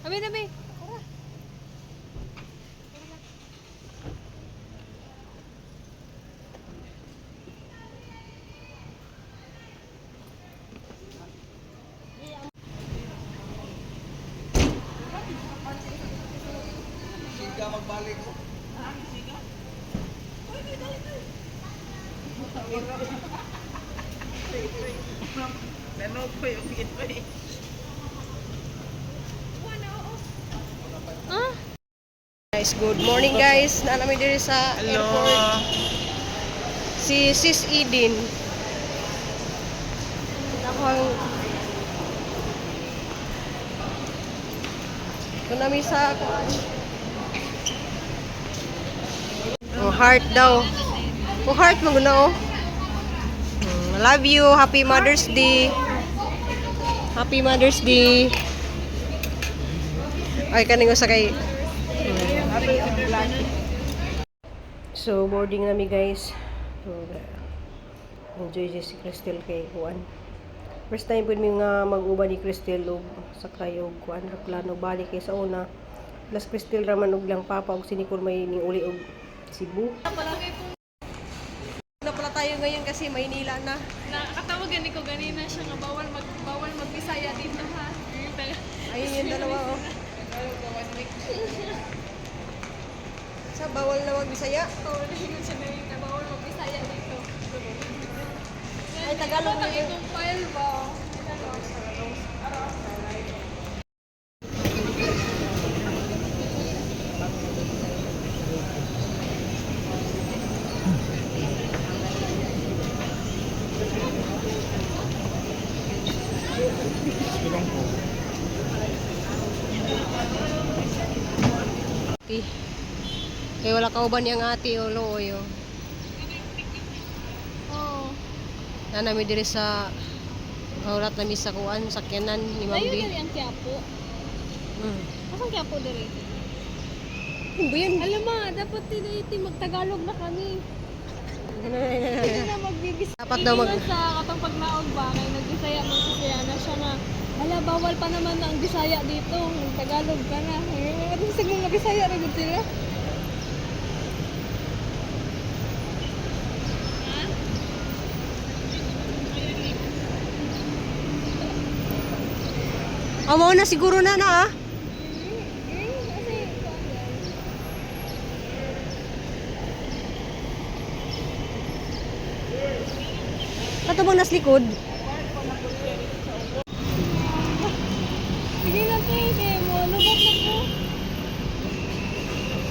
Abi, abi. Siga magbalik ko. Ano po yung ito eh? Ah? Guys, good morning guys. Naanami diri sa airport. Si Sis Eden. Nakang Kunami sa oh, heart daw. Oh, heart mo guna oh. Love you. Happy Mother's Day. Happy Mother's Day. Ay, kaning sa kay. So, boarding nami guys. So, enjoy si Crystal kay Juan. First time po mi nga mag-uba ni Crystal og sakay og Juan ra plano balik kay sa una. Plus Crystal raman og lang papa og si Nicole may ning uli og Cebu. Na pala tayo ngayon kasi Maynila na. Nakakatawag gani ko ganina siya nga bawal magbisaya dito ha. Ayun yung dalawa oh. Sa bawal na magbisaya. Oo, nahingon siya na bawal magbisaya dito. Ay, Tagalog na yun. Itong file ba? Kaya wala ka uban yung ate o looy o. Oo. Nanami diri sa kaurat nami sa kuan sakyanan ni Layo Mambi. dali ang Quiapo. Asang Quiapo diri? Hindi yan. Alam mo, dapat tiniti magtagalog na kami. Hindi na magbibis. Dapat daw mag- sa katong paglaog ba kay nagbisaya mo siya na siya na hala bawal pa naman na ang Bisaya dito. Tagalog ka na. Ano sa mga Bisaya ra gud sila? Amo na siguro na ah. Kato bang nas likod? Sige na tayo, kaya mo lubot na ko.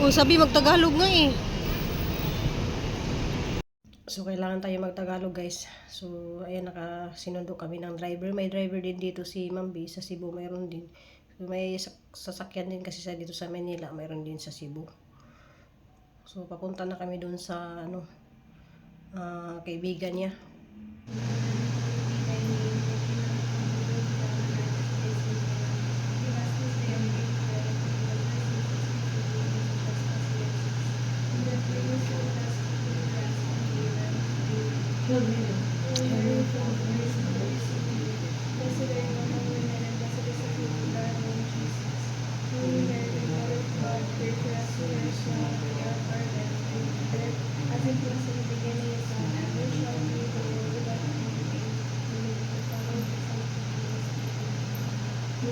Oh, sabi magtagalog nga eh. So, kailangan tayo magtagalog guys. So, ayan, nakasinundo kami ng driver. May driver din dito si Mambi. Sa Cebu, mayroon din. So, may sasakyan din kasi sa dito sa Manila. Mayroon din sa Cebu. So, papunta na kami doon sa, kaibigan niya.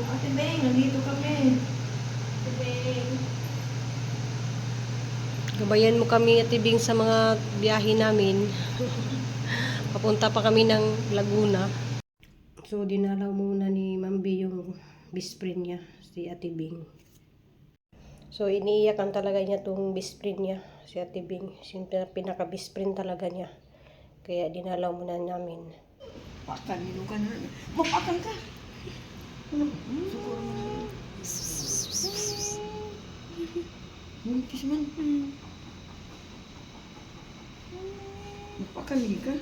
Ate Beng, nandito kami. Ate Beng. Gabayan mo kami at ibing sa mga biyahe namin. Papunta pa kami ng Laguna. So, dinalaw muna ni Mambi yung best friend niya, si Ate Bing. So, iniiyakan talaga niya tong best friend niya, si Ate Bing. Yung pinaka-best friend talaga niya. Kaya dinalaw muna namin. Pakan, ka na. Mapakan ka. Kiss man. Mapakan ka.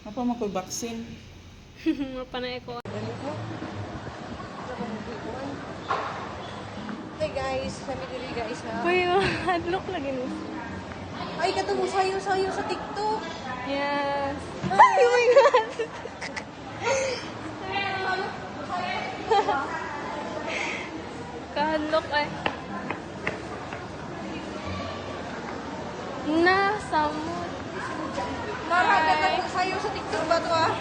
Apa mo ko'y vaccine? Mapanay ko. Hey guys, kami dili guys ha. Uy, hadlok lagi no. Ay, katong sayo-sayo sa TikTok. Yes. Ay, oh my God. Kahadlok ay. Nasamot. Naragat ako sa'yo sa TikTok ba to ah?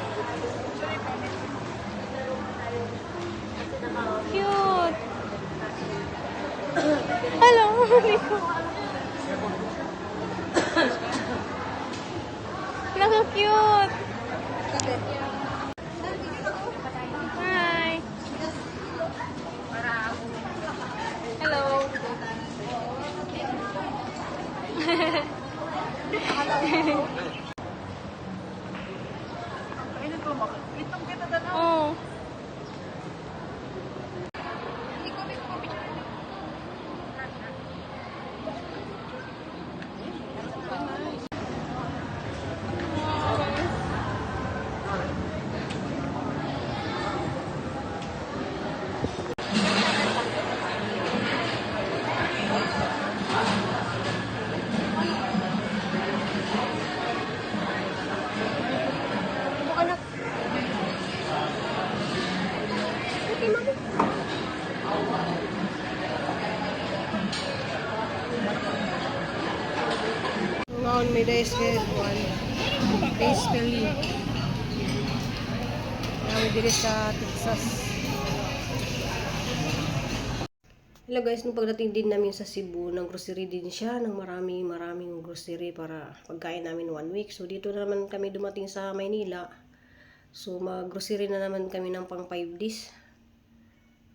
Cute. Hello, Nico. Naka-cute. Hi. Hello. Kainin ko, itong kita na. Oh. Ngayon may days kay one. Days peli. Kami diri sa Texas. Hello guys, nung pagdating din namin sa Cebu, ng grocery din siya, ng maraming grocery para pagkain namin 1 week. So dito na naman kami dumating sa Maynila. So mag-grocery na naman kami ng pang 5 days.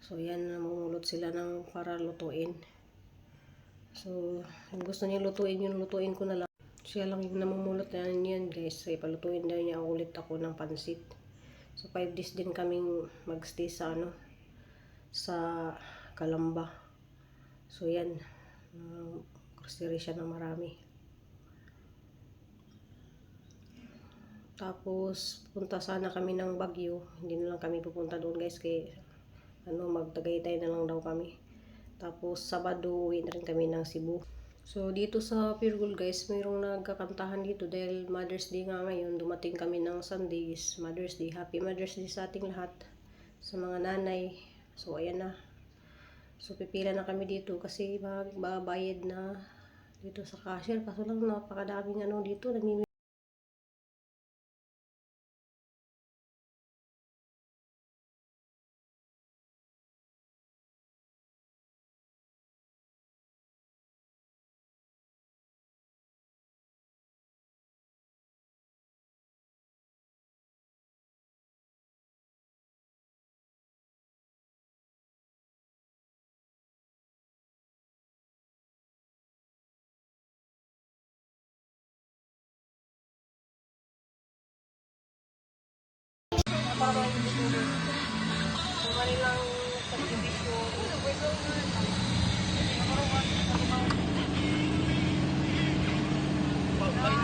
So yan, namumulot sila ng para lutuin. So kung gusto niya lutuin yun, lutuin ko na lang. Siya lang yung namumulot na yan guys. So ipalutuin daw niya ulit ako ng pansit. So 5 days din kaming magstay sa sa Calamba. So yan, grocery siya ng marami. Tapos punta sana kami ng Baguio. Hindi na lang kami pupunta doon guys, kay magtagaytay na lang daw kami. Tapos Sabado uwi na rin kami ng Cebu. So dito sa Pirgul guys, mayroong nagkakantahan dito dahil Mother's Day nga ngayon. Dumating kami ng Sunday, is Mother's Day. Happy Mother's Day sa ating lahat, sa mga nanay. So ayan na. So pipila na kami dito kasi magbabayad na dito sa cashier. Kaso lang napakadaming dito.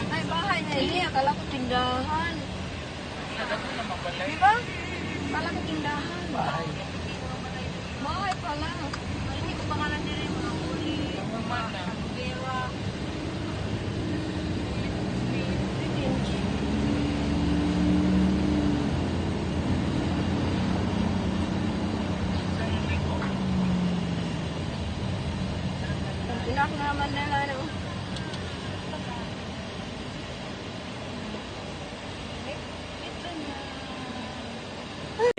Ay, bahay na ini. Akala ko tindahan. Di ba? Akala ko tindahan. Bahay. Bahay pala. Hindi ko pangalan din rin mga huli. Vera. Pinak naman nila, no?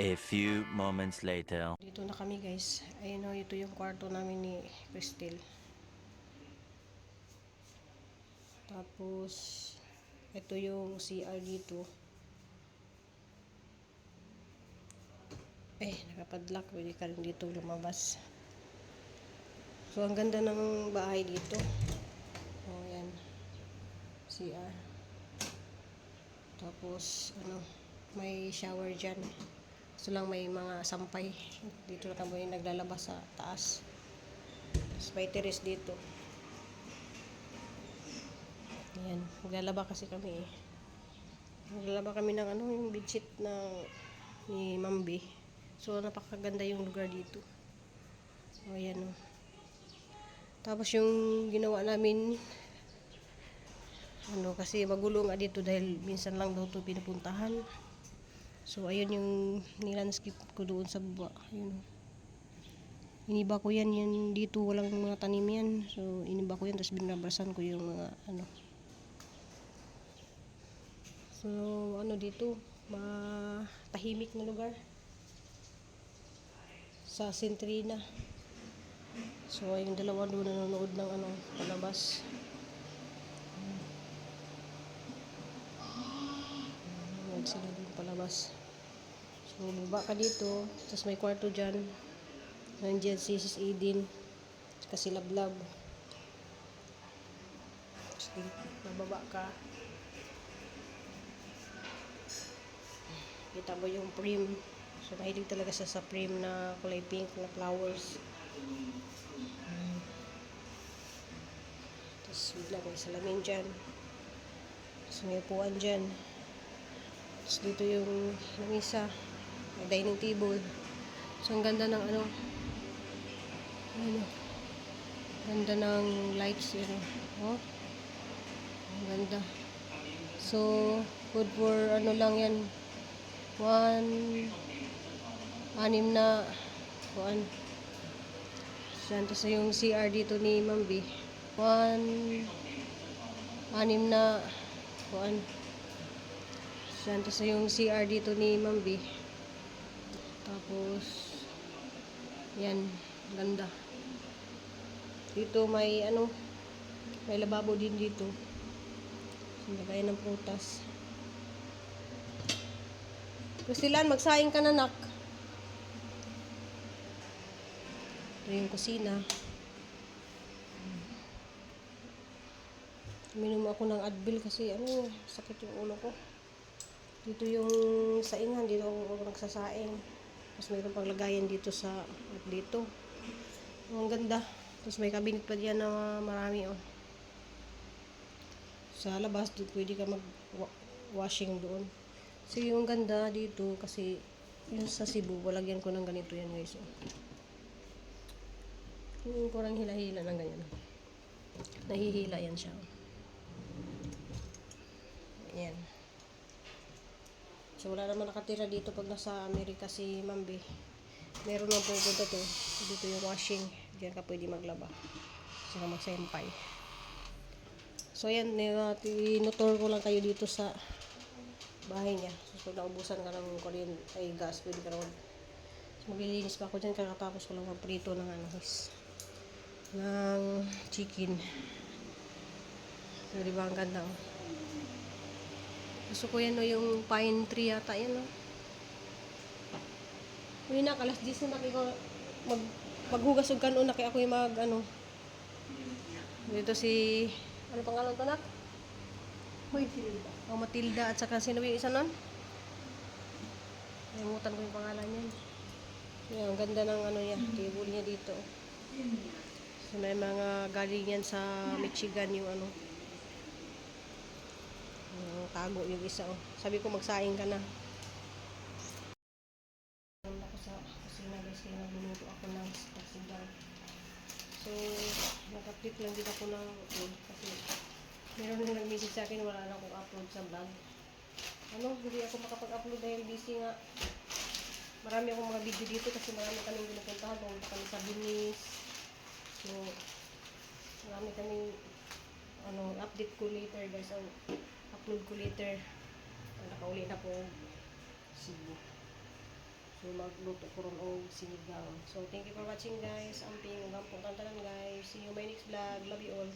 A few moments later. Dito na kami guys. Ayun ito yung kwarto namin ni Cristel. Tapos ito yung CR dito. Nakapadlock. Pwede ka rin dito lumabas. So ang ganda ng bahay dito. Oh, yan. CR. Tapos may shower dyan. So lang may mga sampay. Dito na kami naglalabas sa taas. Tapos may terrace dito. Ayan. Naglalaba kasi kami Naglalaba kami ng yung bedsheet ni Mambi. So napakaganda yung lugar dito. So ayan Tapos yung ginawa namin kasi magulo nga dito dahil minsan lang daw ito pinupuntahan. So ayun yung nilandscape ko doon sa baba. Iniba ko yan, yan dito walang mga tanim yan. So iniba ko yan, tapos binabrasan ko yung mga ano. So ano dito, tahimik na lugar sa Centrina. So yung dalawa doon nanonood ng ano, palabas. Nanonood sila doon palabas. So baba ka dito, tapos may kwarto dyan. Nandiyan si Sis Aiden, kasi Lablab. Sige, bababa ka. Kita mo yung frame. So mahilig talaga siya sa frame na kulay pink na flowers. Tapos bigla may salamin dyan. Tapos may upuan dyan. Tapos dito yung lamisa, may dining table. So ang ganda ng ano, ganda ng lights yun. Oh, ang ganda. So good for ano lang yan, 6 na kuan. Tapos yung CR dito ni Mambi, 6 na kuan. Tapos yung CR dito ni Mambi. Tapos yan, ganda. Dito may ano, may lababo din dito. Lagay ng prutas. Gustilan, magsaing ka na, nak. Ito yung kusina. Minom ako ng Advil kasi ano, sakit yung ulo ko. Dito yung saingan, dito ako nagsasaing. Tapos mayroon pang lagayan dito sa at dito. Ang ganda. Tapos may cabinet pa diyan na marami, oh. Sa labas, dito pwede ka mag-washing doon. So yung ganda dito kasi yung sa Cebu, walagyan ko ng ganito yan, guys. Oh. Yung kurang hila-hila ng ganyan. Nahihila yan siya. Ayan. So wala naman nakatira dito pag nasa Amerika si Mambi. Meron lang pupunta to. Dito yung washing. Diyan ka pwede maglaba. Saka magsempay. So yan, tinutur ko lang kayo dito sa bahay niya. So pag naubusan ka ng kuryente ay gas, pwede ka naman. So maglilinis pa ako dyan, kakatapos ko lang magprito ng ano, ng chicken. So diba ang ganda, oh. Gusto ko yan, no, yung pine tree yata yan, no. Uy na, alas 10 na ikaw maghugas og kanon na kay ako yung mag ano. Dito si ano pangalan to, nak? Matilda. Oh, Matilda, at saka sino yung isa nun? Nalimutan ko yung pangalan niya. Yan, ang ganda ng ano niya, table niya dito. So may mga galing yan sa Michigan yung ano. Tago yung isa, oh. Sabi ko magsaing ka na. Ako sa kusina, guys, kaya nagluluto ako ng spaghetti. So nag-update lang din ako ng upload kasi meron nang nag-message sa akin, wala na akong upload sa vlog. Ano, hindi ako makapag-upload dahil busy nga. Marami akong mga video dito kasi marami kaming pinupuntahan. Pumunta kami sa Venice. So marami kaming ano, update ko later, guys. So, upload ko later. Nakauli na po Cebu. So magluto ko ron og sinigang. So thank you for watching, guys. Amping gampong tantanan, guys. See you in my next vlog. Love you all.